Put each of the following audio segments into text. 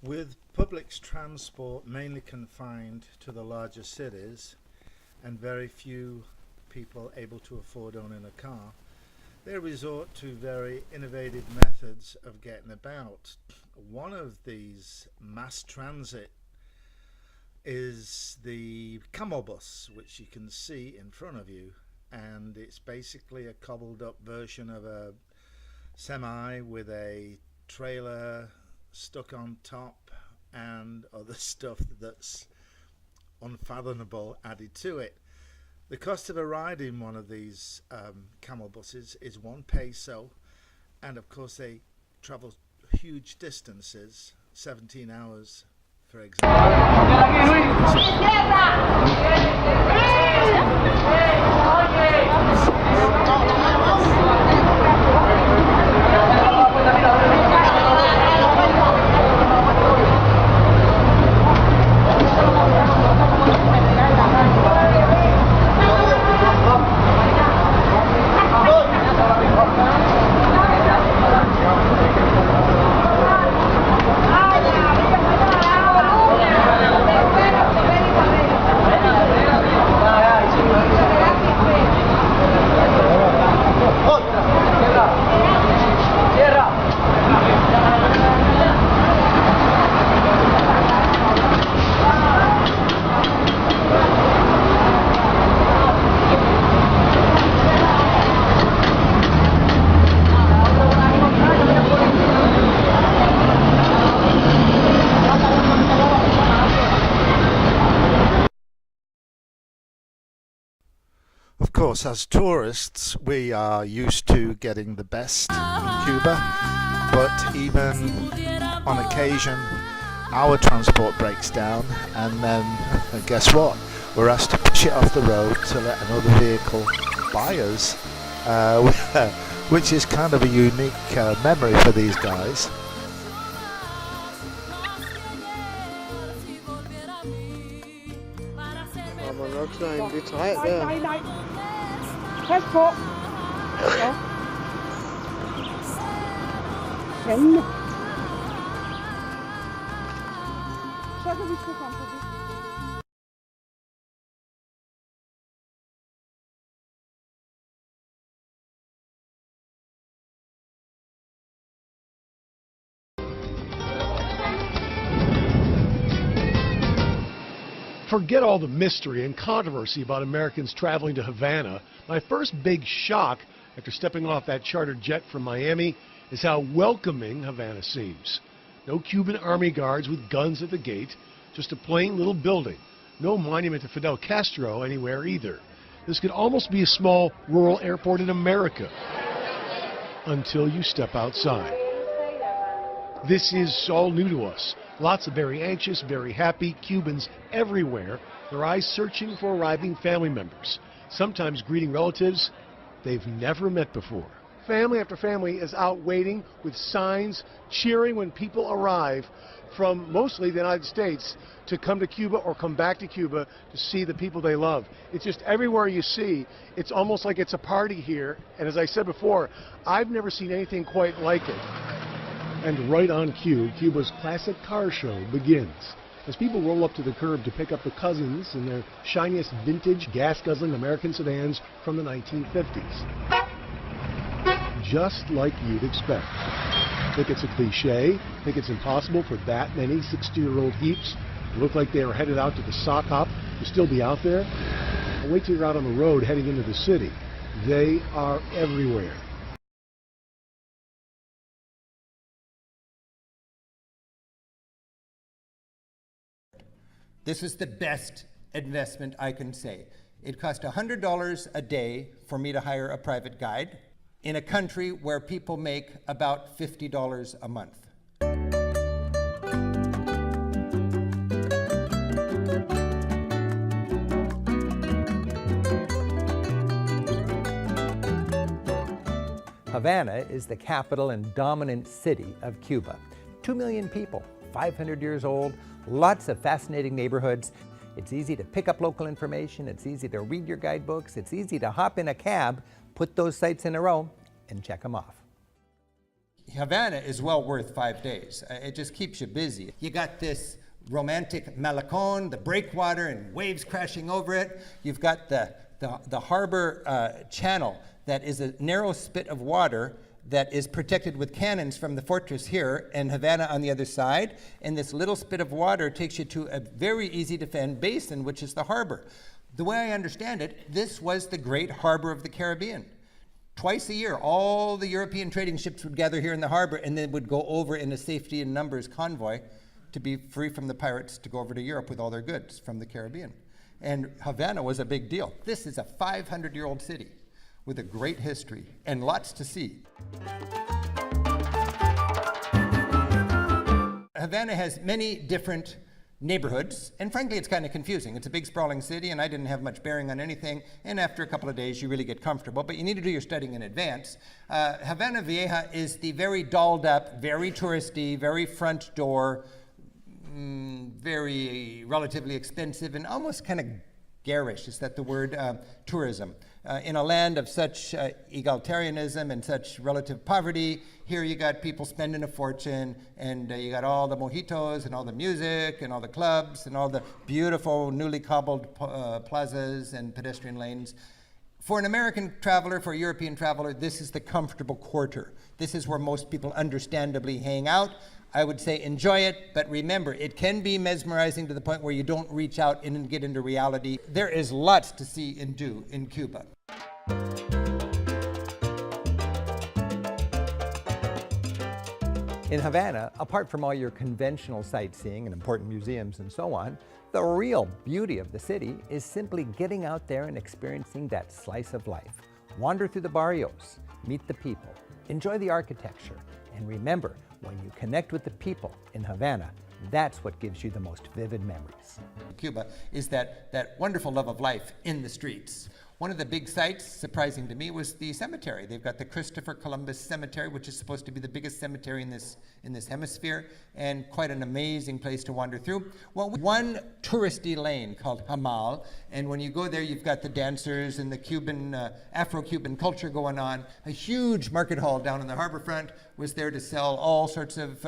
With public transport mainly confined to the larger cities and very few people able to afford owning a car, they resort to very innovative methods of getting about. One of these mass transit is the camel bus, which you can see in front of you, and it's basically a cobbled up version of a semi with a trailer stuck on top and other stuff that's unfathomable added to it. The cost of a ride in one of these camel buses is £1, and of course they travel huge distances, 17 hours for example. Of course, as tourists, we are used to getting the best in Cuba, but even on occasion, our transport breaks down, and then guess what? We're asked to push it off the road to let another vehicle buy us, which is kind of a unique memory for these guys. Roadline, it's right there. Passport. Pengene. Så kan vi sgu komme forbi. Forget all the mystery and controversy about Americans traveling to Havana. My first big shock after stepping off that chartered jet from Miami is how welcoming Havana seems. No Cuban army guards with guns at the gate, just a plain little building. No monument to Fidel Castro anywhere either. This could almost be a small rural airport in America until you step outside. This is all new to us. Lots of very anxious, very happy Cubans everywhere, their eyes searching for arriving family members, sometimes greeting relatives they've never met before. Family after family is out waiting with signs, cheering when people arrive from mostly the United States to come to Cuba or come back to Cuba to see the people they love. It's just everywhere you see, it's almost like it's a party here. And as I said before, I've never seen anything quite like it. And right on cue, Cuba's classic car show begins. As people roll up to the curb to pick up the cousins in their shiniest vintage gas-guzzling American sedans from the 1950s. Just like you'd expect. Think it's a cliche? Think it's impossible for that many 60-year-old heaps to look like they were headed out to the sock hop to still be out there? Well, wait till you're out on the road heading into the city. They are everywhere. This was the best investment I can say. It cost $100 a day for me to hire a private guide in a country where people make about $50 a month. Havana is the capital and dominant city of Cuba. 2 million people, 500 years old, lots of fascinating neighborhoods. It's easy to pick up local information, it's easy to read your guidebooks, it's easy to hop in a cab, put those sites in a row, and check them off. Havana is well worth 5 days. It just keeps you busy. You got this romantic malecon, the breakwater and waves crashing over it. You've got the harbor channel that is a narrow spit of water that is protected with cannons from the fortress here, and Havana on the other side. And this little spit of water takes you to a very easy to defend basin, which is the harbor. The way I understand it, this was the great harbor of the Caribbean. Twice a year, all the European trading ships would gather here in the harbor and then would go over in a safety in numbers convoy to be free from the pirates to go over to Europe with all their goods from the Caribbean. And Havana was a big deal. This is a 500-year-old city with a great history and lots to see. Havana has many different neighborhoods, and frankly, it's kind of confusing. It's a big, sprawling city, and I didn't have much bearing on anything, and after a couple of days, you really get comfortable, but you need to do your studying in advance. Havana Vieja is the very dolled up, very touristy, very front door, very relatively expensive, and almost kind of garish, is that the word, tourism. In a land of such egalitarianism and such relative poverty, here you got people spending a fortune, and you got all the mojitos and all the music and all the clubs and all the beautiful newly cobbled plazas and pedestrian lanes. For an American traveler, for a European traveler, this is the comfortable quarter. This is where most people understandably hang out. I would say enjoy it, but remember, it can be mesmerizing to the point where you don't reach out and get into reality. There is lots to see and do in Cuba. In Havana, apart from all your conventional sightseeing and important museums and so on, the real beauty of the city is simply getting out there and experiencing that slice of life. Wander through the barrios, meet the people, enjoy the architecture, and remember, when you connect with the people in Havana, that's what gives you the most vivid memories. Cuba is that wonderful love of life in the streets. One of the big sights, surprising to me, was the cemetery. They've got the Christopher Columbus Cemetery, which is supposed to be the biggest cemetery in this hemisphere, and quite an amazing place to wander through. Well, one touristy lane called Hamal, and when you go there, you've got the dancers and the Cuban, Afro-Cuban culture going on. A huge market hall down on the harbor front was there to sell all sorts of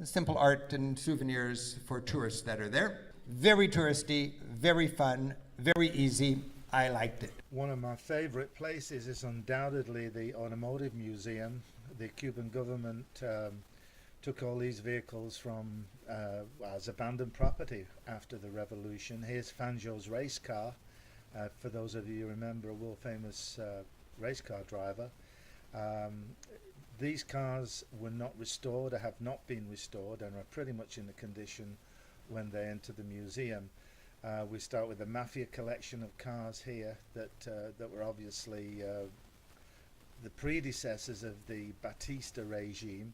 simple art and souvenirs for tourists that are there. Very touristy, very fun, very easy. I liked it. One of my favorite places is undoubtedly the Automotive Museum. The Cuban government took all these vehicles from as abandoned property after the revolution. Here's Fangio's race car. For those of you who remember, a world famous race car driver. These cars were not restored, or have not been restored, and are pretty much in the condition when they enter the museum. We start with the Mafia collection of cars here that were obviously the predecessors of the Batista regime,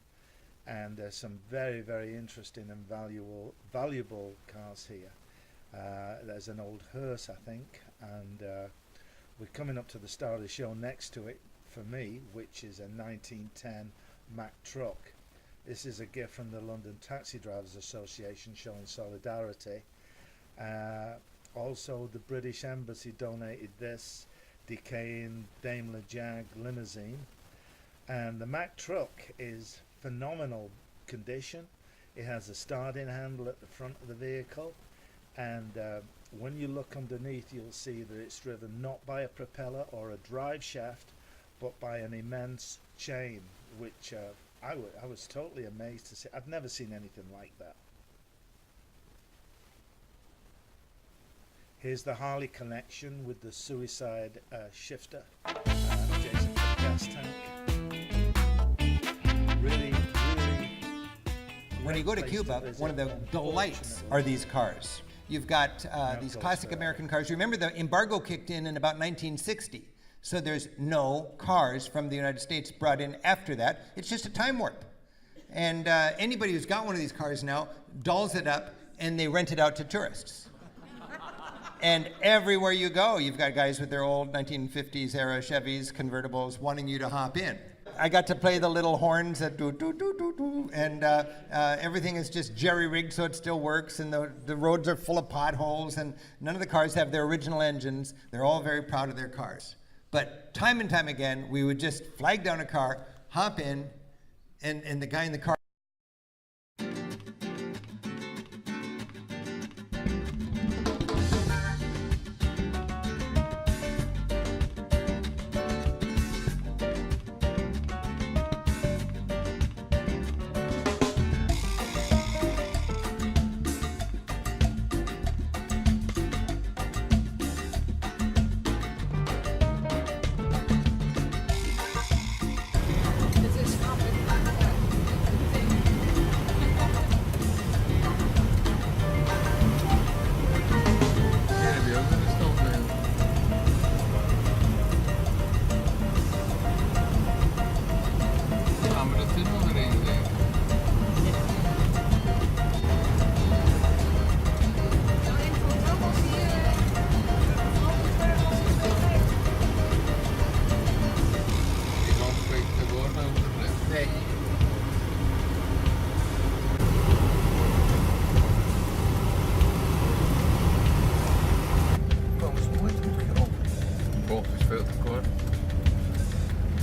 and some very, very interesting and valuable cars here. There's an old hearse, I think, and we're coming up to the star of the show next to it for me, which is a 1910 Mack truck. This is a gift from the London Taxi Drivers Association showing solidarity. Also, the British Embassy donated this decaying Daimler Jag limousine, and the Mack truck is phenomenal condition. It has a starting handle at the front of the vehicle, and when you look underneath, you'll see that it's driven not by a propeller or a drive shaft, but by an immense chain, which I was totally amazed to see. I've never seen anything like that. Here's the Harley collection with the suicide shifter, adjacent to the gas tank. Really. When you go to Cuba, one of the delights are these cars. You've got these classic American cars. Remember, the embargo kicked in about 1960. So there's no cars from the United States brought in after that. It's just a time warp. And anybody who's got one of these cars now dolls it up and they rent it out to tourists. And everywhere you go, you've got guys with their old 1950s era Chevys, convertibles, wanting you to hop in. I got to play the little horns that do, and everything is just jerry-rigged so it still works, and the roads are full of potholes, and none of the cars have their original engines. They're all very proud of their cars. But time and time again, we would just flag down a car, hop in, and the guy in the car.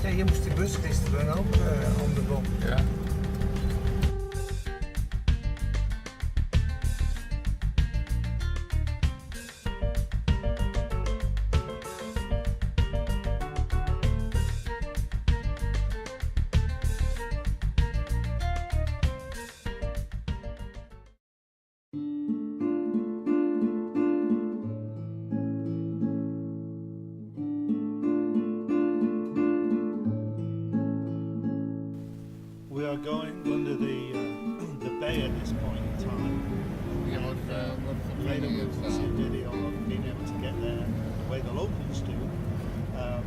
Ja, je moest die bus gisteren ook om de boom. Ja. We are going under the bay at this point in time. Ja, wat Later we will see a video of being able to get there the way the locals do,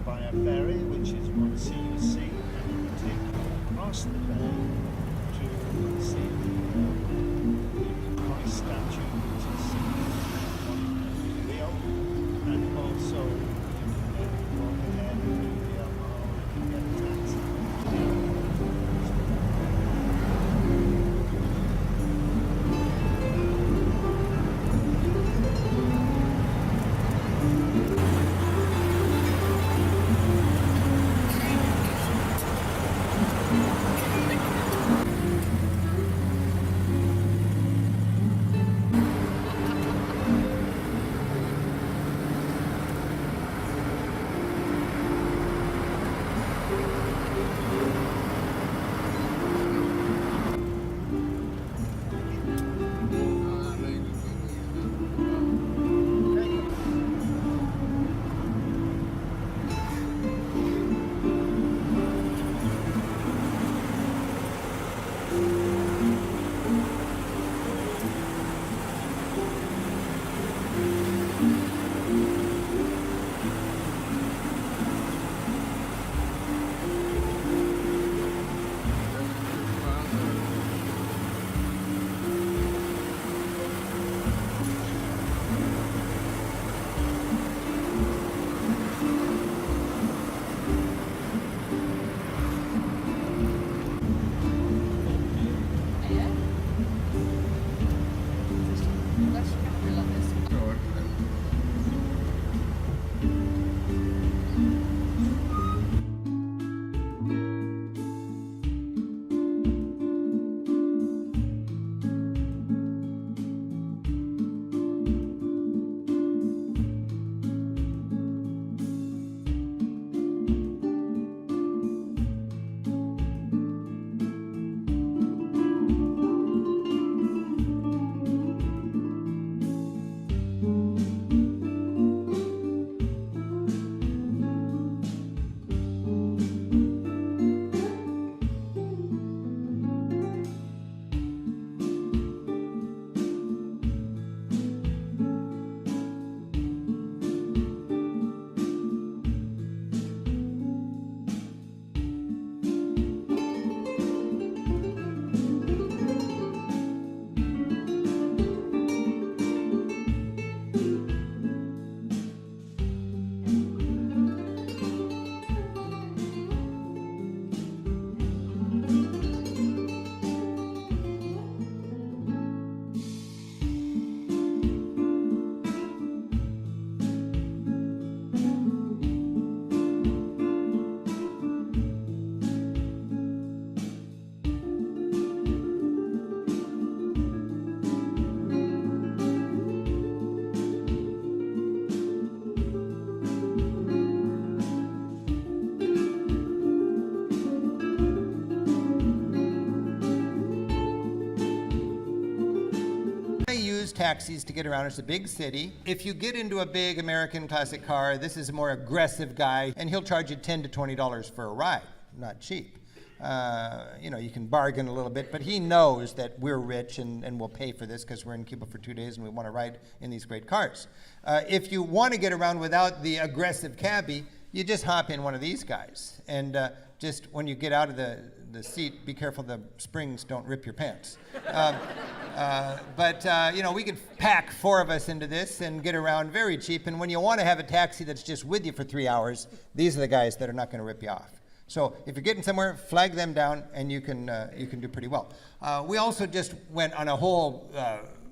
by a ferry, which is one CUC, and you can take you across the bay to see the Christ statue, which is in Rio, and also you can walk ahead and do the mall and get a taxi. taxis to get around. It's a big city. If you get into a big American classic car, this is a more aggressive guy, and he'll charge you $10 to $20 for a ride. Not cheap. You know, you can bargain a little bit, but he knows that we're rich and we'll pay for this because we're in Cuba for 2 days and we want to ride in these great cars. If you want to get around without the aggressive cabbie, you just hop in one of these guys. And just when you get out of the seat, be careful the springs don't rip your pants. You know, we could pack 4 of us into this and get around very cheap. And when you want to have a taxi that's just with you for 3 hours, these are the guys that are not going to rip you off. So if you're getting somewhere, flag them down, and you can do pretty well. We also just went on a whole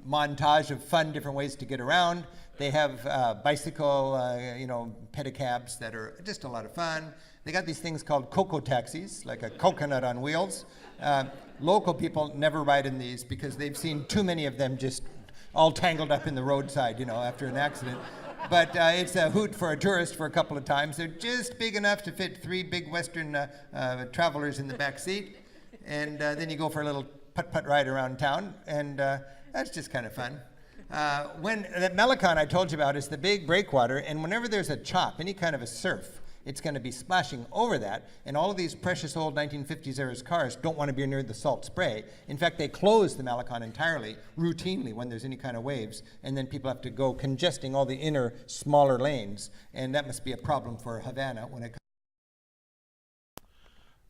montage of fun, different ways to get around. They have bicycle, you know, pedicabs that are just a lot of fun. They got these things called cocoa taxis, like a coconut on wheels. Local people never ride in these because they've seen too many of them just all tangled up in the roadside, you know, after an accident. But it's a hoot for a tourist for a couple of times. They're just big enough to fit 3 big Western travelers in the back seat. And then you go for a little putt-putt ride around town, and that's just kind of fun. When that Malecon I told you about is the big breakwater, and whenever there's a chop, any kind of a surf, it's going to be splashing over that, and all of these precious old 1950s era cars don't want to be near the salt spray. In fact, they close the Malecon entirely, routinely, when there's any kind of waves, and then people have to go congesting all the inner, smaller lanes, and that must be a problem for Havana when it comes.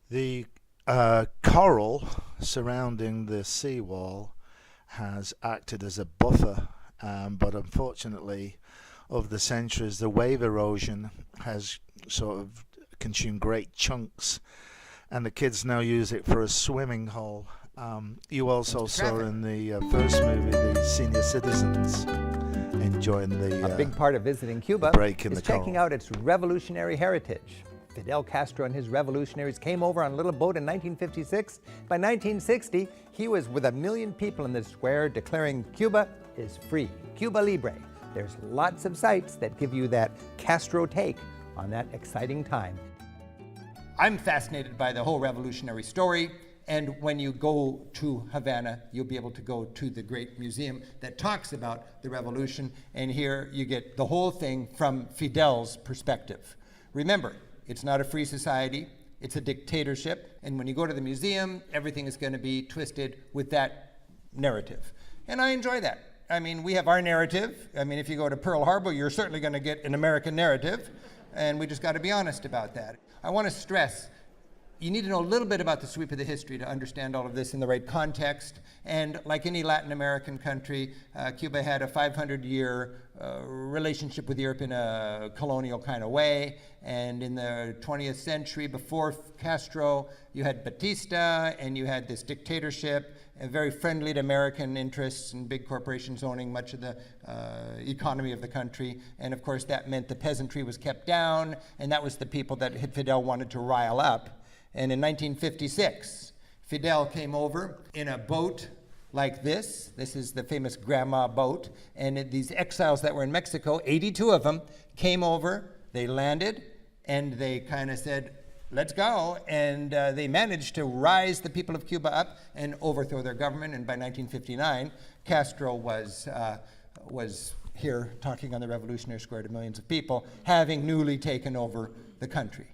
The coral surrounding the seawall has acted as a buffer, but unfortunately, over the centuries, the wave erosion has sort of consumed great chunks, and the kids now use it for a swimming hole. You also saw in the first movie the senior citizens enjoying the A big part of visiting Cuba break in is the coral. checking out its revolutionary heritage. Fidel Castro and his revolutionaries came over on a little boat in 1956. By 1960, he was with 1 million people in the square declaring Cuba is free, Cuba Libre. There's lots of sites that give you that Castro take on that exciting time. I'm fascinated by the whole revolutionary story, and when you go to Havana, you'll be able to go to the great museum that talks about the revolution, and here you get the whole thing from Fidel's perspective. Remember, it's not a free society, it's a dictatorship, and when you go to the museum, everything is going to be twisted with that narrative. And I enjoy that. I mean, we have our narrative. I mean, if you go to Pearl Harbor, you're certainly going to get an American narrative, and we just got to be honest about that. I want to stress, you need to know a little bit about the sweep of the history to understand all of this in the right context. And like any Latin American country, Cuba had a 500-year relationship with Europe in a colonial kind of way. And in the 20th century, before Castro, you had Batista, and you had this dictatorship, very friendly to American interests and big corporations owning much of the economy of the country. And of course, that meant the peasantry was kept down, and that was the people that Fidel wanted to rile up. And in 1956, Fidel came over in a boat like this. This is the famous Grandma boat. And these exiles that were in Mexico, 82 of them, came over, they landed, and they kind of said, let's go. And they managed to rise the people of Cuba up and overthrow their government. And by 1959, Castro was here talking on the Revolutionary Square to millions of people, having newly taken over the country.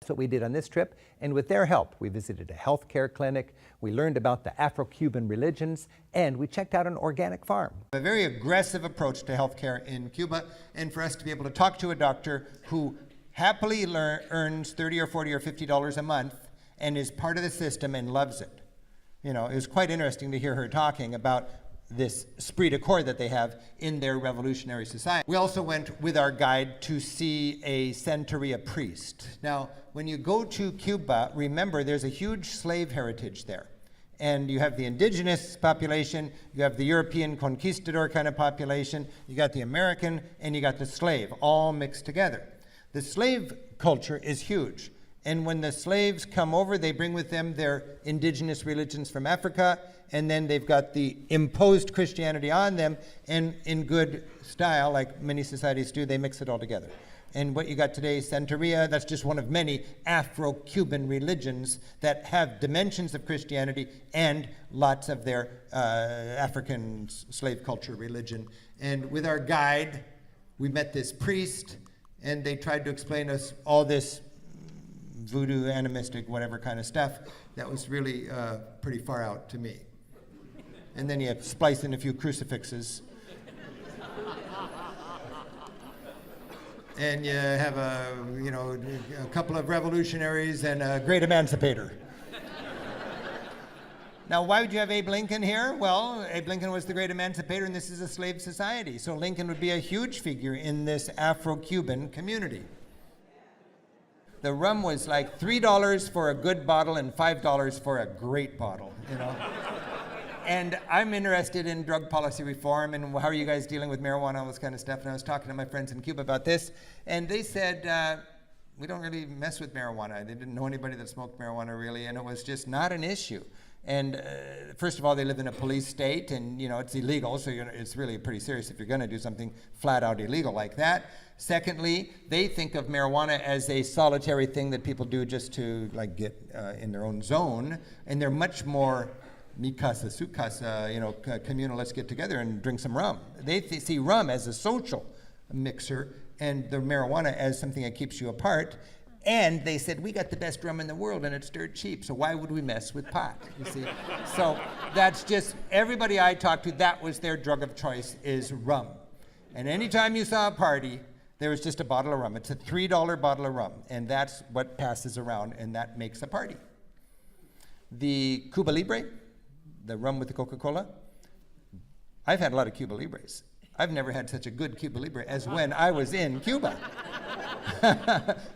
That's what we did on this trip, and with their help, we visited a healthcare clinic, we learned about the Afro-Cuban religions, and we checked out an organic farm. A very aggressive approach to healthcare in Cuba, and for us to be able to talk to a doctor who happily earns $30 or $40 or $50 a month and is part of the system and loves it. You know, it was quite interesting to hear her talking about this esprit de corps that they have in their revolutionary society. We also went with our guide to see a Santeria priest. Now, when you go to Cuba, remember there's a huge slave heritage there. And you have the indigenous population, you have the European conquistador kind of population, you got the American, and you got the slave, all mixed together. The slave culture is huge. And when the slaves come over, they bring with them their indigenous religions from Africa, and then they've got the imposed Christianity on them, and in good style, like many societies do, they mix it all together. And what you got today, Santeria, that's just one of many Afro-Cuban religions that have dimensions of Christianity and lots of their African slave culture religion. And with our guide, we met this priest, and they tried to explain us all this voodoo, animistic, whatever kind of stuff that was really pretty far out to me. And then you splice in a few crucifixes. And you have a couple of revolutionaries and a great emancipator. Now, why would you have Abe Lincoln here? Well, Abe Lincoln was the great emancipator, and this is a slave society. So Lincoln would be a huge figure in this Afro-Cuban community. The rum was like $3 for a good bottle and $5 for a great bottle, you know. And I'm interested in drug policy reform and how are you guys dealing with marijuana, all this kind of stuff. And I was talking to my friends in Cuba about this, and they said, we don't really mess with marijuana. They didn't know anybody that smoked marijuana really, and it was just not an issue. And first of all, they live in a police state, and it's illegal, so it's really pretty serious if you're going to do something flat out illegal like that. Secondly, they think of marijuana as a solitary thing that people do just to get in their own zone, and they're much more mi casa, su casa, communal, let's get together and drink some rum. They see rum as a social mixer and the marijuana as something that keeps you apart. And they said, we got the best rum in the world and it's dirt cheap, so why would we mess with pot, you see? So that's just, everybody I talked to, that was their drug of choice, is rum. And anytime you saw a party, there was just a bottle of rum. It's a $3 bottle of rum, and that's what passes around, and that makes a party. The Cuba Libre, the rum with the Coca-Cola, I've had a lot of Cuba Libres. I've never had such a good Cuba Libre as when I was in Cuba.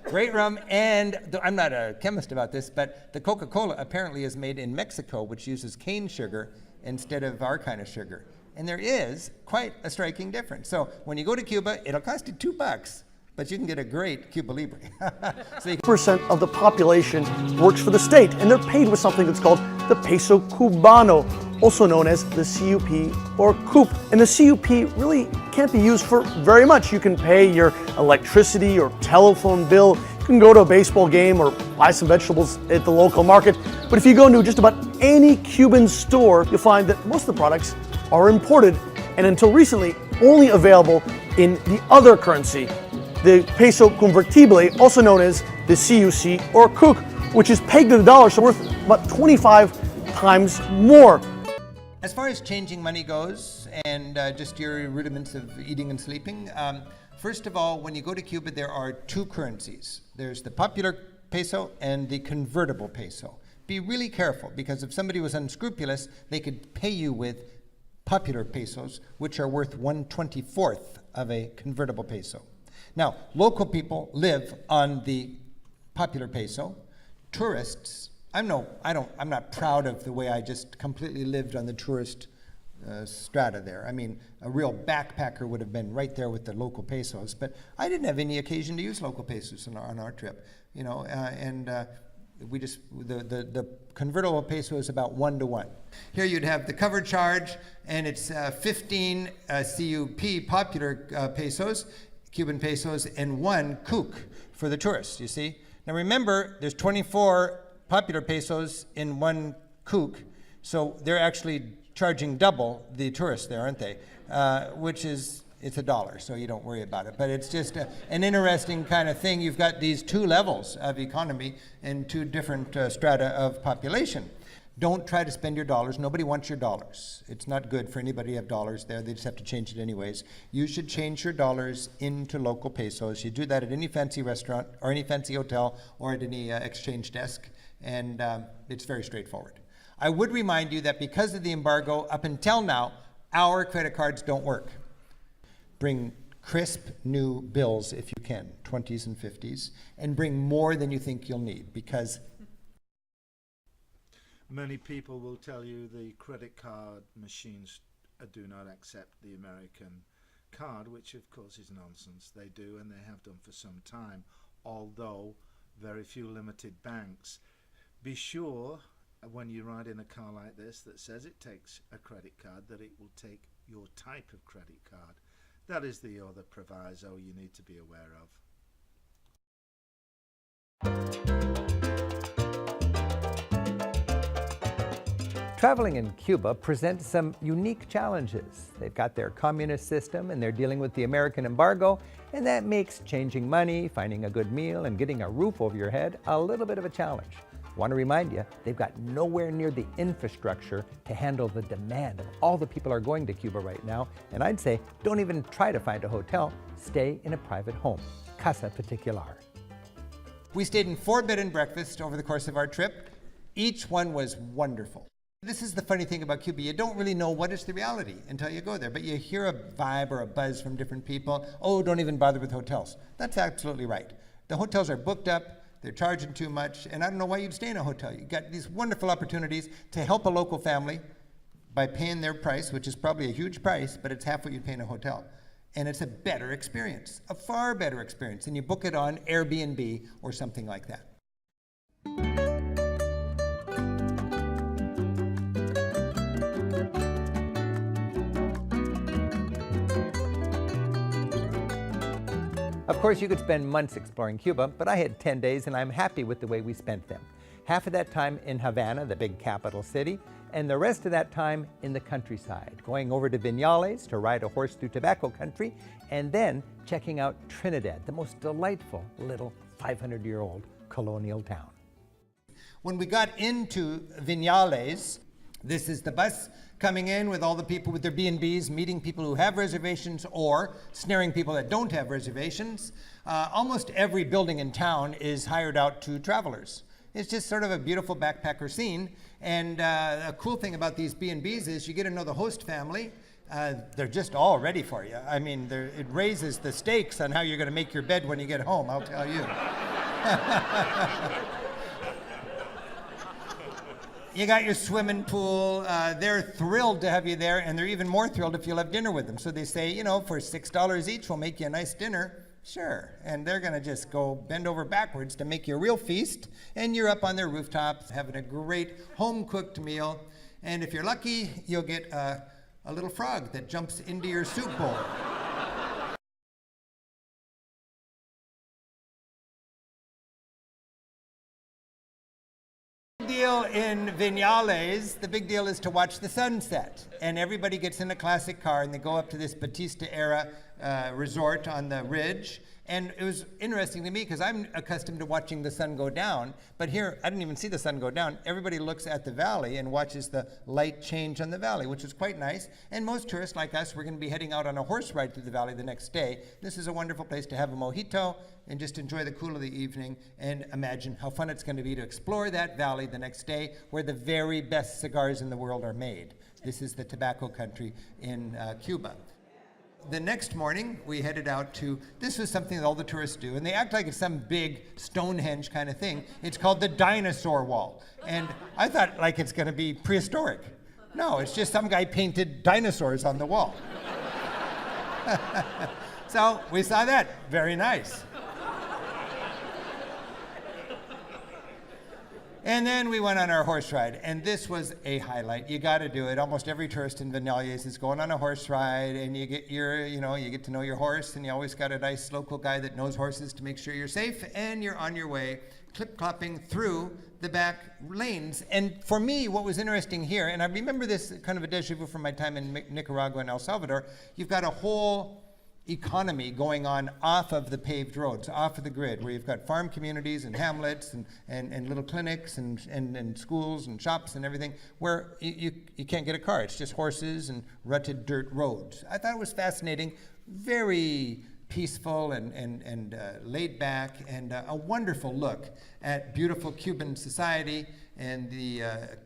Great rum, and I'm not a chemist about this, but the Coca-Cola apparently is made in Mexico, which uses cane sugar instead of our kind of sugar. And there is quite a striking difference. So when you go to Cuba, it'll cost you $2, but you can get a great Cuba Libre. So percent of the population works for the state, and they're paid with something that's called the peso cubano, also known as the CUP or COUP. And the CUP really can't be used for very much. You can pay your electricity or telephone bill, you can go to a baseball game or buy some vegetables at the local market. But if you go into just about any Cuban store, you'll find that most of the products are imported, and until recently, only available in the other currency, the peso convertible, also known as the CUC or CUC, which is pegged to the dollar, so worth about 25 times more. As far as changing money goes, and just your rudiments of eating and sleeping, first of all, when you go to Cuba, there are two currencies. There's the popular peso and the convertible peso. Be really careful, because if somebody was unscrupulous, they could pay you with popular pesos, which are worth 1/24 of a convertible peso. Now, local people live on the popular peso. Tourists, I'm not proud of the way I just completely lived on the tourist strata there. I mean, a real backpacker would have been right there with the local pesos, but I didn't have any occasion to use local pesos on our trip, we just, the convertible peso is about 1-to-1. Here you'd have the cover charge, and it's 15 CUP popular pesos, Cuban pesos, and 1 CUC for the tourists, you see. Now remember, there's 24 popular pesos in 1 CUC, so they're actually charging double the tourists there, aren't they? Which is, it's $1, so you don't worry about it. But it's just an interesting kind of thing. You've got these two levels of economy and two different strata of population. Don't try to spend your dollars. Nobody wants your dollars. It's not good for anybody to have dollars there. They just have to change it anyways. You should change your dollars into local pesos. You do that at any fancy restaurant or any fancy hotel or at any exchange desk, and it's very straightforward. I would remind you that because of the embargo, up until now, our credit cards don't work. Bring crisp new bills if you can, 20s and 50s, and bring more than you think you'll need, because many people will tell you the credit card machines do not accept the American card, which of course is nonsense. They do, and they have done for some time, although very few limited banks. Be sure when you ride in a car like this that says it takes a credit card, that it will take your type of credit card. That is the other proviso you need to be aware of. Traveling in Cuba presents some unique challenges. They've got their communist system and they're dealing with the American embargo, and that makes changing money, finding a good meal, and getting a roof over your head a little bit of a challenge. I want to remind you, they've got nowhere near the infrastructure to handle the demand of all the people are going to Cuba right now, and I'd say don't even try to find a hotel, stay in a private home, casa particular. We stayed in 4 bed and breakfasts over the course of our trip. Each one was wonderful. This is the funny thing about Cuba. You don't really know what is the reality until you go there, but you hear a vibe or a buzz from different people. Oh, don't even bother with hotels. That's absolutely right. The hotels are booked up, they're charging too much, and I don't know why you'd stay in a hotel. You've got these wonderful opportunities to help a local family by paying their price, which is probably a huge price, but it's half what you'd pay in a hotel. And it's a better experience, a far better experience, and you book it on Airbnb or something like that. Of course, you could spend months exploring Cuba, but I had 10 days and I'm happy with the way we spent them. Half of that time in Havana, the big capital city, and the rest of that time in the countryside, going over to Viñales to ride a horse through tobacco country, and then checking out Trinidad, the most delightful little 500-year-old colonial town. When we got into Viñales, this is the bus coming in with all the people with their B&Bs, meeting people who have reservations or snaring people that don't have reservations. Almost every building in town is hired out to travelers. It's just sort of a beautiful backpacker scene. And a cool thing about these B&Bs is you get to know the host family. They're just all ready for you. I mean, it raises the stakes on how you're going to make your bed when you get home, I'll tell you. You got your swimming pool. They're thrilled to have you there, and they're even more thrilled if you'll have dinner with them. So they say, you know, for $6 each, we'll make you a nice dinner. Sure. And they're going to just go bend over backwards to make you a real feast, and you're up on their rooftops having a great home-cooked meal. And if you're lucky, you'll get a little frog that jumps into your soup bowl. Deal in Viñales, the big deal is to watch the sunset. And everybody gets in a classic car and they go up to this Batista-era resort on the ridge. And it was interesting to me because I'm accustomed to watching the sun go down, but here I didn't even see the sun go down. Everybody looks at the valley and watches the light change on the valley, which is quite nice. And most tourists like us, we're going to be heading out on a horse ride through the valley the next day. This is a wonderful place to have a mojito and just enjoy the cool of the evening and imagine how fun it's going to be to explore that valley the next day where the very best cigars in the world are made. This is the tobacco country in Cuba. The next morning, we headed out to, this was something that all the tourists do, and they act like it's some big Stonehenge kind of thing. It's called the Dinosaur Wall. And I thought like it's going to be prehistoric. No, it's just some guy painted dinosaurs on the wall. So we saw that. Very nice. And then we went on our horse ride, and this was a highlight. You got to do it. Almost every tourist in Viñales is going on a horse ride, and you get you get to know your horse, and you always got a nice local guy that knows horses to make sure you're safe, and you're on your way, clip-clopping through the back lanes. And for me, what was interesting here, and I remember this kind of a déjà vu from my time in Nicaragua and El Salvador, you've got a whole economy going on off of the paved roads, off of the grid, where you've got farm communities and hamlets and little clinics and schools and shops and everything, where you can't get a car. It's just horses and rutted dirt roads. I thought it was fascinating, very peaceful and laid back, and a wonderful look at beautiful Cuban society. And the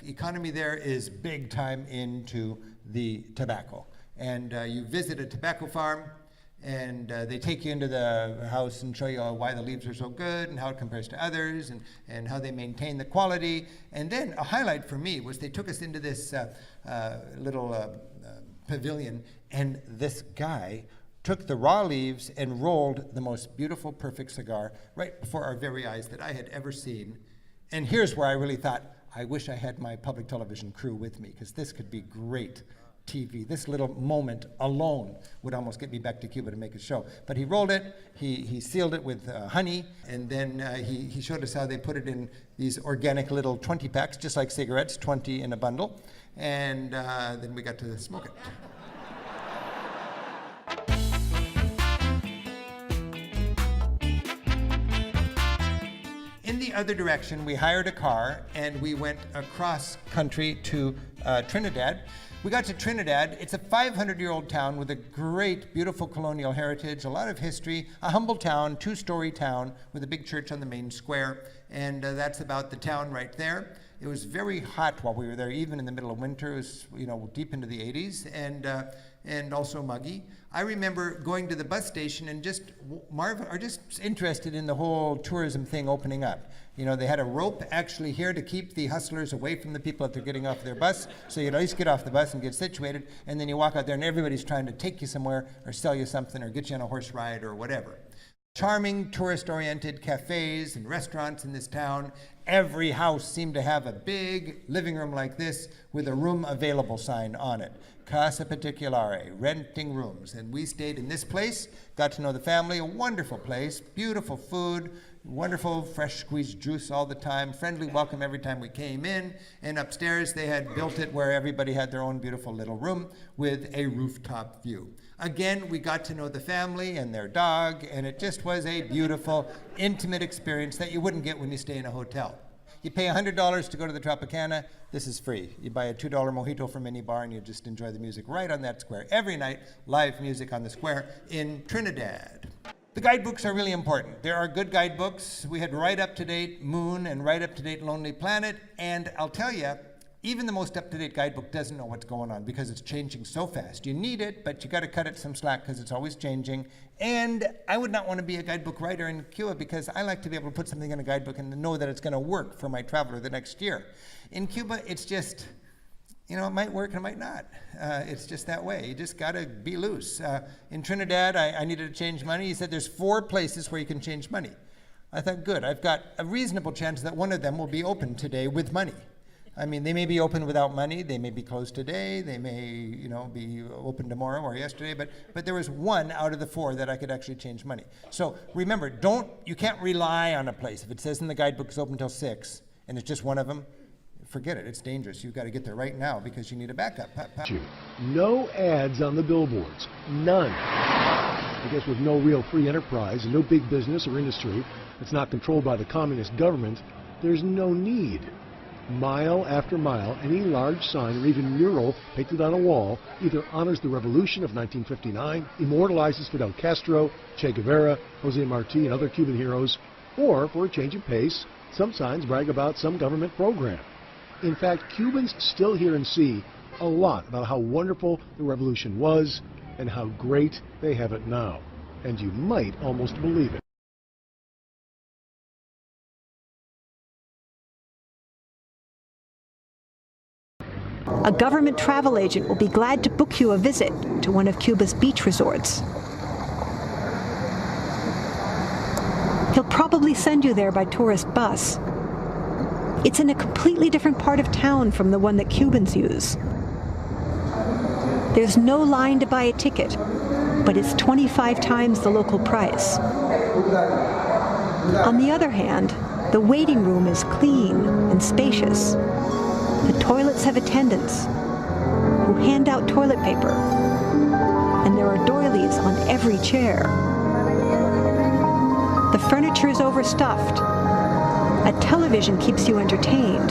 economy there is big time into the tobacco. And you visit a tobacco farm, and they take you into the house and show you why the leaves are so good and how it compares to others and how they maintain the quality. And then a highlight for me was they took us into this little pavilion, and this guy took the raw leaves and rolled the most beautiful, perfect cigar right before our very eyes that I had ever seen. And here's where I really thought, I wish I had my public television crew with me, because this could be great TV. This little moment alone would almost get me back to Cuba to make a show. But he rolled it, he sealed it with honey, and then he showed us how they put it in these organic little 20 packs, just like cigarettes, 20 in a bundle, and then we got to smoke it. In the other direction, we hired a car and we went across country to Trinidad. We got to Trinidad. It's a 500-year-old town with a great, beautiful colonial heritage, a lot of history, a humble town, two-story town with a big church on the main square, and that's about the town right there. It was very hot while we were there, even in the middle of winter. It was, deep into the 80s, and also muggy. I remember going to the bus station and just interested in the whole tourism thing opening up. They had a rope actually here to keep the hustlers away from the people that they're getting off their bus. So you'd at least get off the bus and get situated, and then you walk out there and everybody's trying to take you somewhere or sell you something or get you on a horse ride or whatever. Charming tourist-oriented cafes and restaurants in this town. Every house seemed to have a big living room like this with a room available sign on it. Casa Particulare, renting rooms. And we stayed in this place, got to know the family, a wonderful place, beautiful food, wonderful fresh squeezed juice all the time, friendly welcome every time we came in. And upstairs they had built it where everybody had their own beautiful little room with a rooftop view. Again, we got to know the family and their dog, and it just was a beautiful, intimate experience that you wouldn't get when you stay in a hotel. You pay $100 to go to the Tropicana. This is free. You buy a $2 mojito from any bar and you just enjoy the music right on that square. Every night, live music on the square in Trinidad. The guidebooks are really important. There are good guidebooks. We had Right Up to Date Moon and Right Up to Date Lonely Planet. And I'll tell you, even the most up-to-date guidebook doesn't know what's going on because it's changing so fast. You need it, but you got to cut it some slack because it's always changing. And I would not want to be a guidebook writer in Cuba because I like to be able to put something in a guidebook and know that it's going to work for my traveler the next year. In Cuba, it's just, it might work and it might not. It's just that way. You just got to be loose. In Trinidad, I needed to change money. He said there's 4 places where you can change money. I thought, good. I've got a reasonable chance that one of them will be open today with money. I mean, they may be open without money, they may be closed today, they may, be open tomorrow or yesterday, but there was 1 out of the 4 that I could actually change money. So remember, you can't rely on a place. If it says in the guidebook it's open until 6, and it's just one of them, forget it, it's dangerous. You've got to get there right now because you need a backup. No ads on the billboards, none. I guess with no real free enterprise and no big business or industry that's not controlled by the communist government, there's no need. Mile after mile, any large sign or even mural painted on a wall either honors the revolution of 1959, immortalizes Fidel Castro, Che Guevara, Jose Marti, and other Cuban heroes, or, for a change of pace, some signs brag about some government program. In fact, Cubans still hear and see a lot about how wonderful the revolution was and how great they have it now. And you might almost believe it. A government travel agent will be glad to book you a visit to one of Cuba's beach resorts. He'll probably send you there by tourist bus. It's in a completely different part of town from the one that Cubans use. There's no line to buy a ticket, but it's 25 times the local price. On the other hand, the waiting room is clean and spacious. The toilets have attendants who hand out toilet paper, and there are doilies on every chair. The furniture is overstuffed. A television keeps you entertained.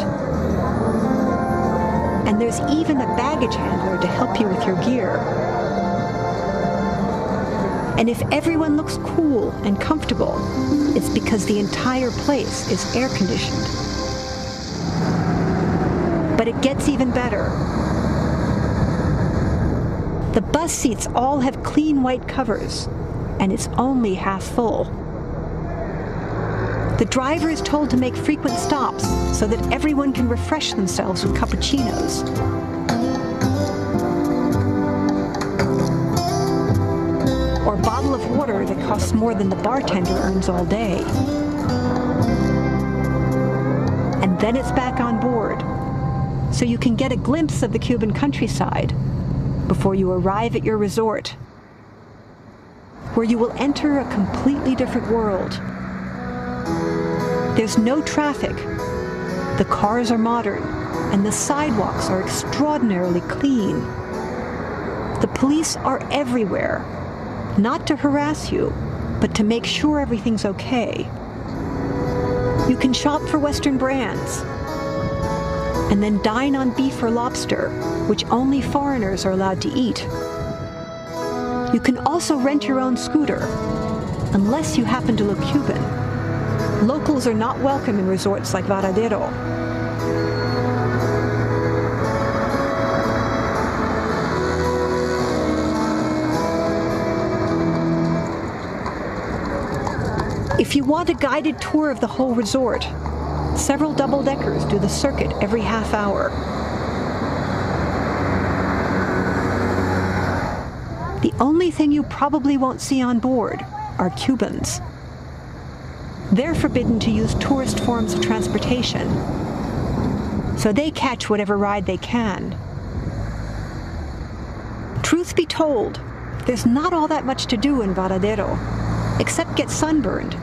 And there's even a baggage handler to help you with your gear. And if everyone looks cool and comfortable, it's because the entire place is air-conditioned. But it gets even better. The bus seats all have clean white covers, and it's only half full. The driver is told to make frequent stops so that everyone can refresh themselves with cappuccinos. Or a bottle of water that costs more than the bartender earns all day. And then it's back on board, so you can get a glimpse of the Cuban countryside before you arrive at your resort, where you will enter a completely different world. There's no traffic, the cars are modern, and the sidewalks are extraordinarily clean. The police are everywhere, not to harass you, but to make sure everything's okay. You can shop for Western brands, and then dine on beef or lobster, which only foreigners are allowed to eat. You can also rent your own scooter, unless you happen to look Cuban. Locals are not welcome in resorts like Varadero. If you want a guided tour of the whole resort, several double-deckers do the circuit every half hour. The only thing you probably won't see on board are Cubans. They're forbidden to use tourist forms of transportation, so they catch whatever ride they can. Truth be told, there's not all that much to do in Varadero, except get sunburned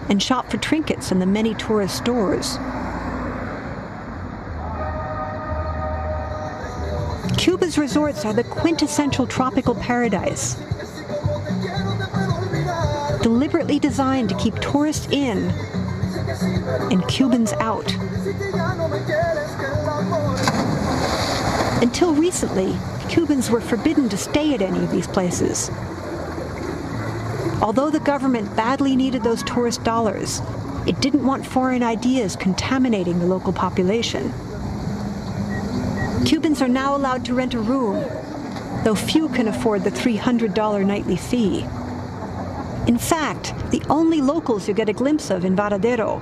and shop for trinkets in the many tourist stores. Cuba's resorts are the quintessential tropical paradise, deliberately designed to keep tourists in and Cubans out. Until recently, Cubans were forbidden to stay at any of these places. Although the government badly needed those tourist dollars, it didn't want foreign ideas contaminating the local population. Cubans are now allowed to rent a room, though few can afford the $300 nightly fee. In fact, the only locals you get a glimpse of in Varadero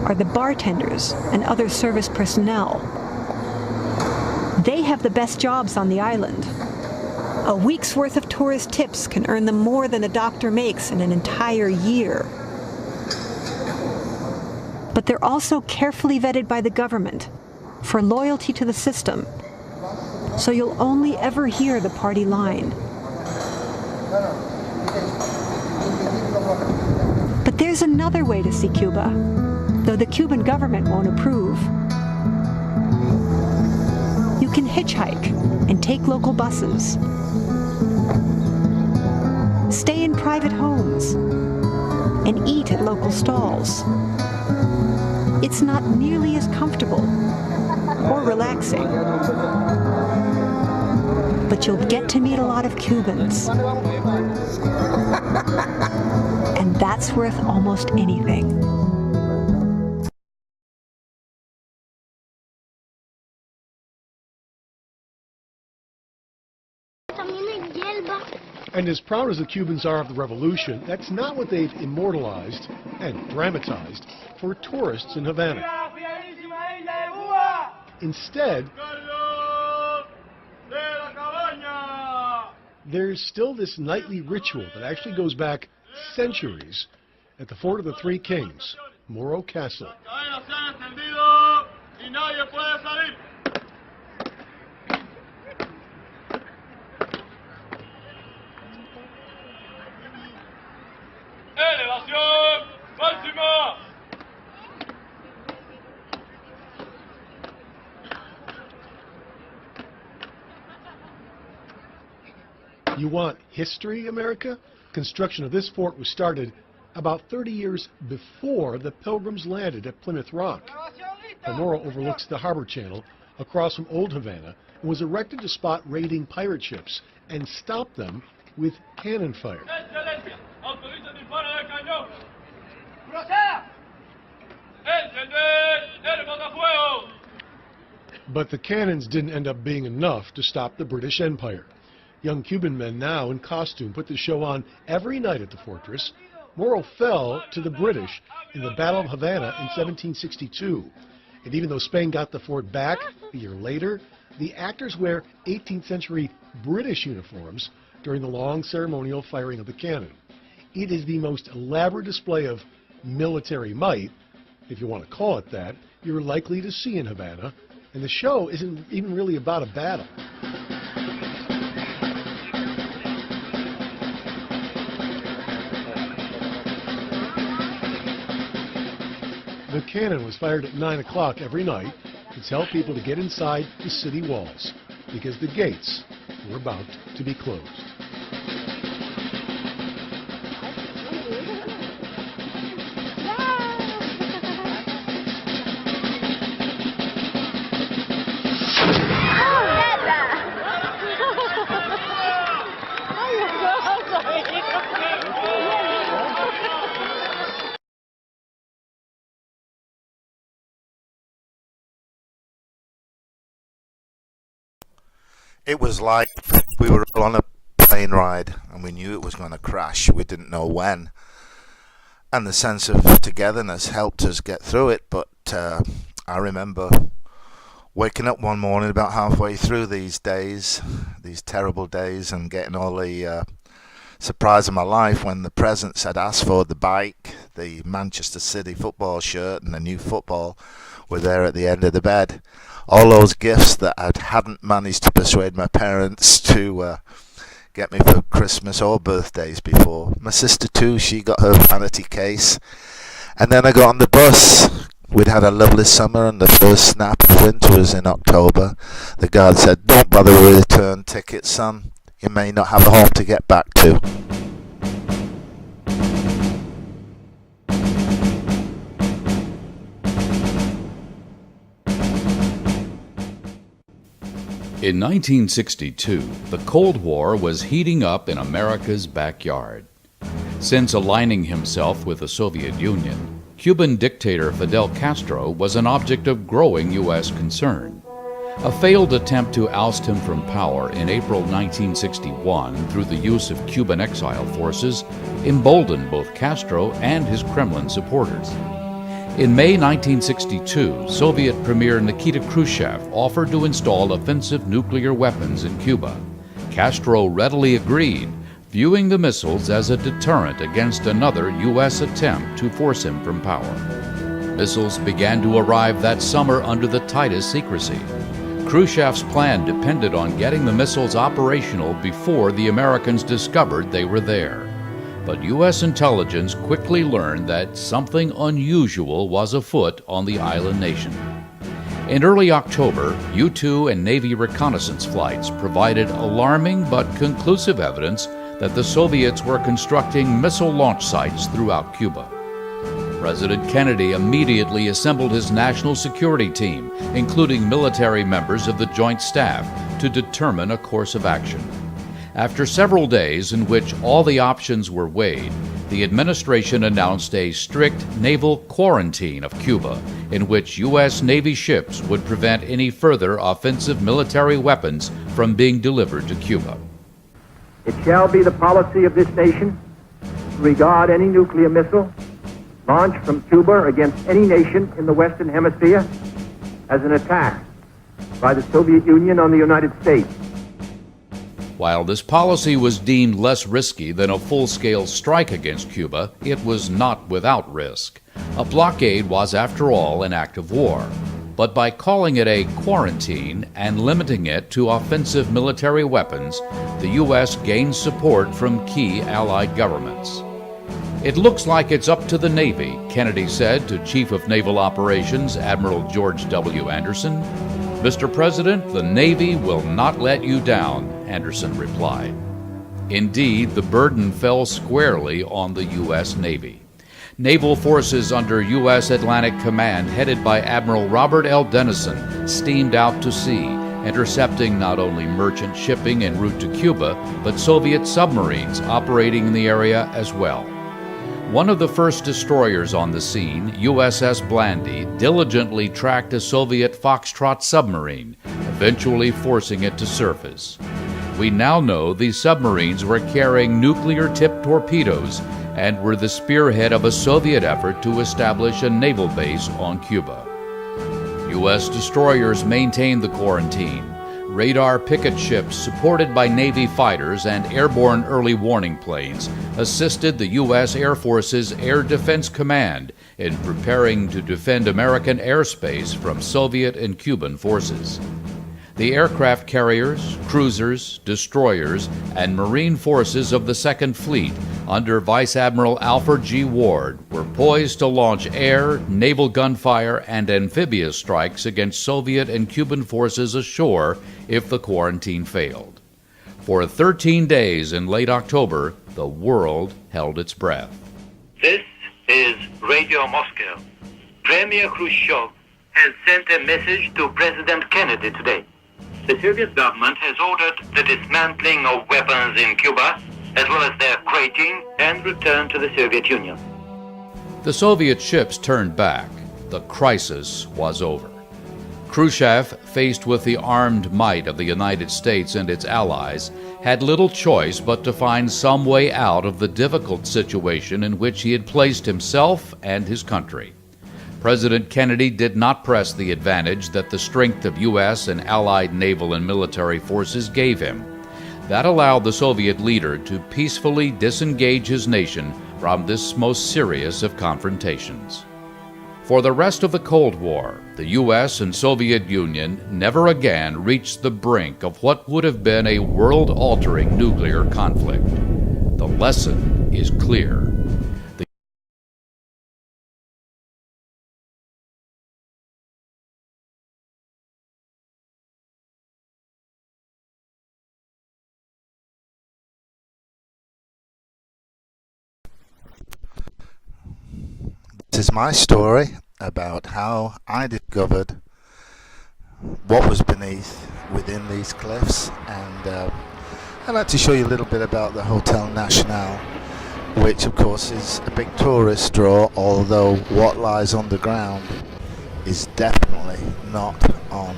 are the bartenders and other service personnel. They have the best jobs on the island. A week's worth of tourist tips can earn them more than a doctor makes in an entire year. But they're also carefully vetted by the government for loyalty to the system, so you'll only ever hear the party line. But there's another way to see Cuba, though the Cuban government won't approve. You can hitchhike and take local buses. Stay in private homes and eat at local stalls. It's not nearly as comfortable or relaxing, but you'll get to meet a lot of Cubans. And that's worth almost anything. And as proud as the Cubans are of the revolution, that's not what they've immortalized and dramatized for tourists in Havana. Instead, there's still this nightly ritual that actually goes back centuries at the Fort of the Three Kings, Morro Castle. You want history, America? Construction of this fort was started about 30 years before the Pilgrims landed at Plymouth Rock. The Morro overlooks the harbor channel across from Old Havana and was erected to spot raiding pirate ships and stop them with cannon fire. But the cannons didn't end up being enough to stop the British Empire. Young Cuban men now in costume put the show on every night at the fortress. Morro fell to the British in the Battle of Havana in 1762. And even though Spain got the fort back a year later, the actors wear 18th century British uniforms during the long ceremonial firing of the cannon. It is the most elaborate display of military might, if you want to call it that, you're likely to see in Havana, and the show isn't even really about a battle. The cannon was fired at 9 o'clock every night to tell people to get inside the city walls because the gates were about to be closed. It was like we were on a plane ride and we knew it was going to crash. We didn't know when. And the sense of togetherness helped us get through it. But I remember waking up one morning about halfway through these days, these terrible days, and getting all the surprise of my life when the presents had asked for, the bike, the Manchester City football shirt and the new football, were there at the end of the bed. All those gifts that I hadn't managed to persuade my parents to get me for Christmas or birthdays before. My sister too, she got her vanity case. And then I got on the bus. We'd had a lovely summer and the first snap of winter was in October. The guard said, "Don't bother with return tickets, son. You may not have a home to get back to." In 1962, the Cold War was heating up in America's backyard. Since aligning himself with the Soviet Union, Cuban dictator Fidel Castro was an object of growing U.S. concern. A failed attempt to oust him from power in April 1961 through the use of Cuban exile forces emboldened both Castro and his Kremlin supporters. In May 1962, Soviet Premier Nikita Khrushchev offered to install offensive nuclear weapons in Cuba. Castro readily agreed, viewing the missiles as a deterrent against another U.S. attempt to force him from power. Missiles began to arrive that summer under the tightest secrecy. Khrushchev's plan depended on getting the missiles operational before the Americans discovered they were there. But U.S. intelligence quickly learned that something unusual was afoot on the island nation. In early October, U-2 and Navy reconnaissance flights provided alarming but conclusive evidence that the Soviets were constructing missile launch sites throughout Cuba. President Kennedy immediately assembled his national security team, including military members of the Joint Staff, to determine a course of action. After several days in which all the options were weighed, the administration announced a strict naval quarantine of Cuba, in which U.S. Navy ships would prevent any further offensive military weapons from being delivered to Cuba. It shall be the policy of this nation to regard any nuclear missile launched from Cuba against any nation in the Western Hemisphere as an attack by the Soviet Union on the United States. While this policy was deemed less risky than a full-scale strike against Cuba, it was not without risk. A blockade was, after all, an act of war. But by calling it a quarantine and limiting it to offensive military weapons, the U.S. gained support from key Allied governments. "It looks like it's up to the Navy," Kennedy said to Chief of Naval Operations Admiral George W. Anderson. "Mr. President, the Navy will not let you down," Anderson replied. Indeed, the burden fell squarely on the U.S. Navy. Naval forces under U.S. Atlantic Command, headed by Admiral Robert L. Dennison, steamed out to sea, intercepting not only merchant shipping en route to Cuba, but Soviet submarines operating in the area as well. One of the first destroyers on the scene, USS Blandy, diligently tracked a Soviet Foxtrot submarine, eventually forcing it to surface. We now know these submarines were carrying nuclear-tipped torpedoes and were the spearhead of a Soviet effort to establish a naval base on Cuba. U.S. destroyers maintained the quarantine. Radar picket ships supported by Navy fighters and airborne early warning planes assisted the U.S. Air Force's Air Defense Command in preparing to defend American airspace from Soviet and Cuban forces. The aircraft carriers, cruisers, destroyers, and Marine forces of the Second Fleet under Vice Admiral Alfred G. Ward were poised to launch air, naval gunfire, and amphibious strikes against Soviet and Cuban forces ashore if the quarantine failed. For 13 days in late October, the world held its breath. This is Radio Moscow. Premier Khrushchev has sent a message to President Kennedy today. The Soviet government has ordered the dismantling of weapons in Cuba, as well as their crating and return to the Soviet Union. The Soviet ships turned back. The crisis was over. Khrushchev, faced with the armed might of the United States and its allies, had little choice but to find some way out of the difficult situation in which he had placed himself and his country. President Kennedy did not press the advantage that the strength of U.S. and Allied naval and military forces gave him. That allowed the Soviet leader to peacefully disengage his nation from this most serious of confrontations. For the rest of the Cold War, the U.S. and Soviet Union never again reached the brink of what would have been a world-altering nuclear conflict. The lesson is clear. This is my story about how I discovered what was within these cliffs, and I'd like to show you a little bit about the Hotel National, which of course is a big tourist draw, although what lies underground is definitely not on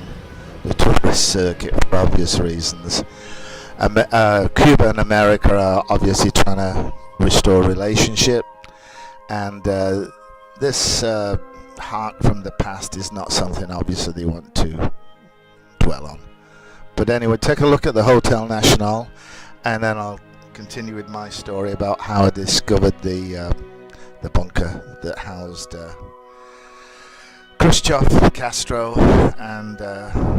the tourist circuit for obvious reasons. Cuba and America are obviously trying to restore relationship, and this heart from the past is not something obviously they want to dwell on. But anyway, take a look at the Hotel National, and then I'll continue with my story about how I discovered the bunker that housed Khrushchev, Castro, and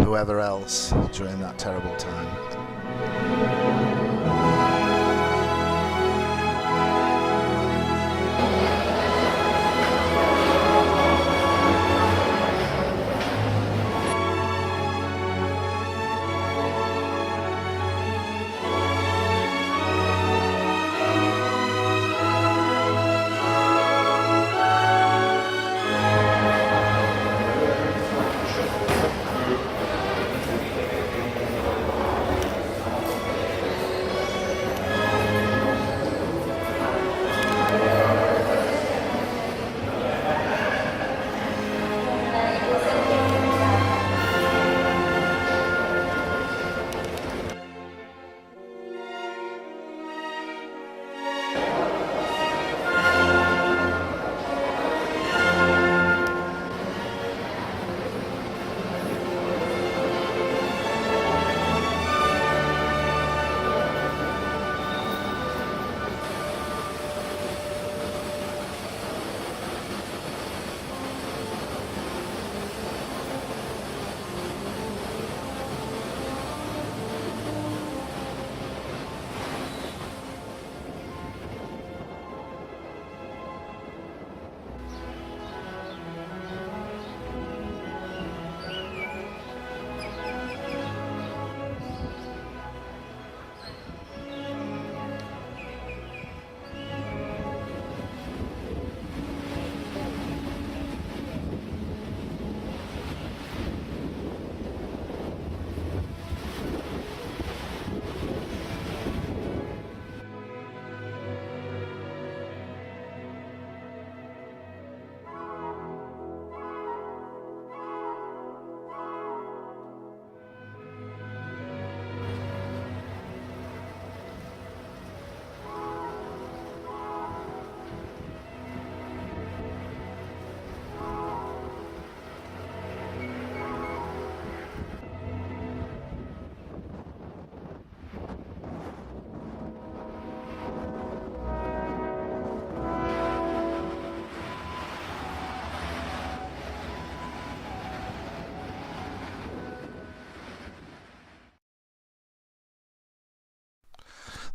whoever else during that terrible time.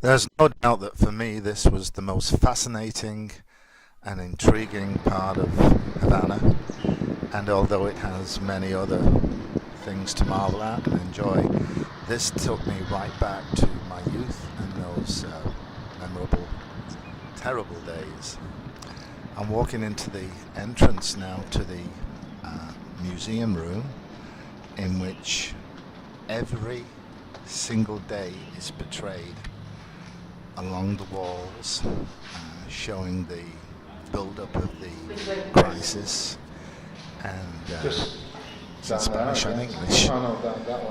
There's no doubt that for me this was the most fascinating and intriguing part of Havana, and although it has many other things to marvel at and enjoy, this took me right back to my youth and those memorable, terrible days. I'm walking into the entrance now to the museum room, in which every single day is portrayed along the walls, showing the build-up of the crisis, and it's in Spanish and English.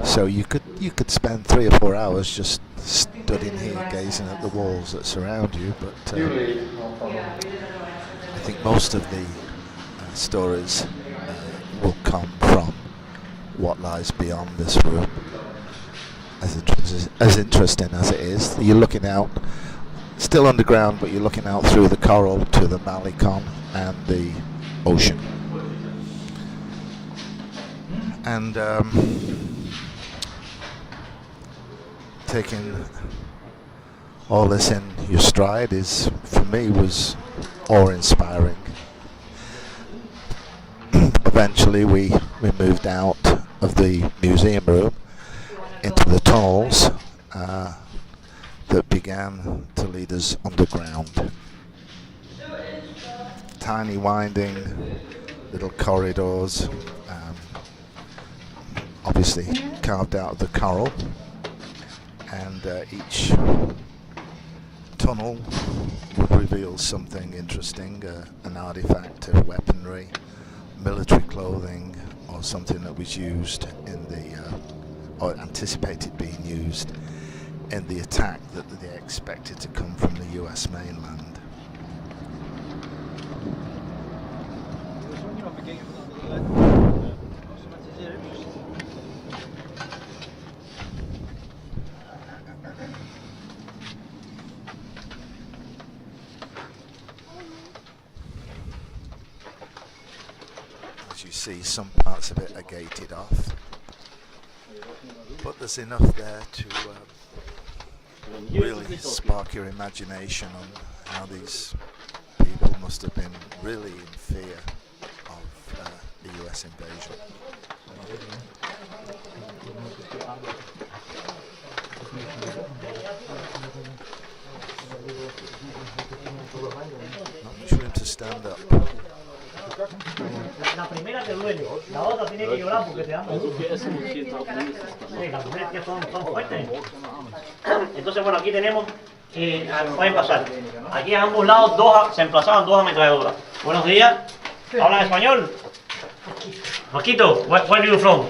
So you could spend 3 or 4 hours just stood in here gazing at the walls that surround you. But I think most of the stories will come from what lies beyond this room. As interesting as it is, you're looking out, still underground, but you're looking out through the coral to the Malecon and the ocean. And taking all this in your stride is, for me, was awe-inspiring. Eventually we moved out of the museum room into the tunnels that began to lead us underground. Tiny winding little corridors, obviously carved out of the coral, and each tunnel would reveal something interesting, an artifact of weaponry, military clothing, or something that was used in the or anticipated being used in the attack that they expected to come from the US mainland. As you see, some parts of it are gated off, but there's enough there to really spark your imagination on how these people must have been really in fear of the US invasion. Not much room to stand up. La primera te duele, la otra tiene que llorar porque te da mucho. Sí, las mujeres que son fuertes. Entonces, bueno, aquí tenemos, pueden pasar. Aquí a ambos lados se emplazaban 2 ametralladoras. Buenos días, ¿hablan español? Marquito, where are you from?